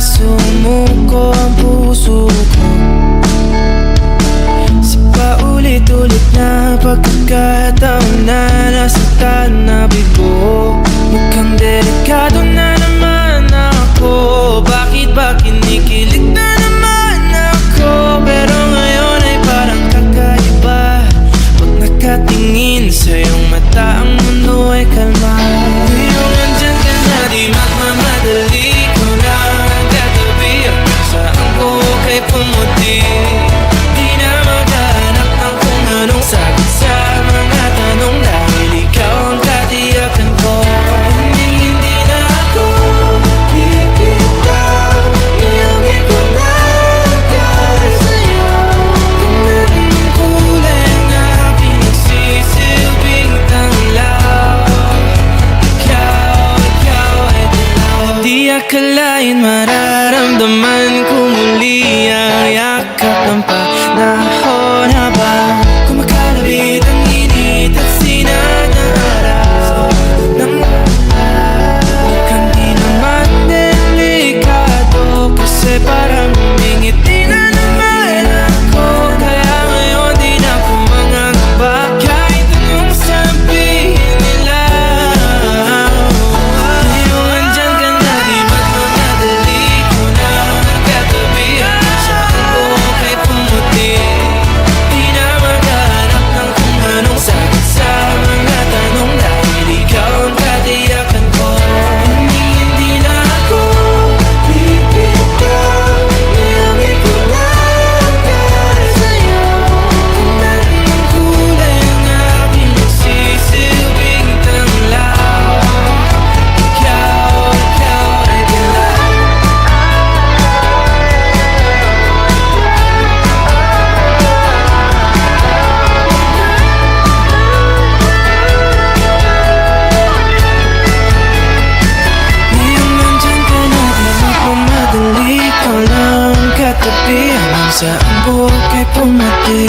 sumuko ang puso ko sa paulit-ulit na pagkakataon na nasaktan na bigo. Mukhang delikado na naman ako. Bakit ba kinikilig na naman ako? Pero ngayon ay parang kakaiba. Pag nakatingin sa iyong mata, ang mundo ay kalma. Ngayong nandyan ka na, di magmamadali ko na katabi. Saan ko kay pumuti? Di na maghanap ng kung anong sagot sa mga tanong, dahil ikaw ang katiyakan ko. Hindi na ako bibitaw. Iangin ko na agad sa'yo. Tingnan mong kulay ang aking nagsisilbing tanglaw. Ikaw ay dilaw. Di akalain mararamdaman ko muli ang yakap ng panahon habang kumakalabit ang init at sinag ng araw ng mukhang di naman delikado, kasi parang humingiti na naman ako. Kaya ngayon di na ako mangangamba kahit anong sabihin nila. Ngayon andyan ka na, di magmamadali ko na katabi. Saan ko kay pumuti? Di na maghanap ng kung anong sagot sa mga tanong, dahil ikaw ang katiyakan ko. Hindi na ako bibitaw. Iangin ko na agad sa'yo. Tingnan mong kulay ang aking nagsisilbing tanglaw. Ikaw ay dilaw. Ngayong nandyan ka na, di magmamadali ko lang katabi. Hanggang saan buhok ay pumati.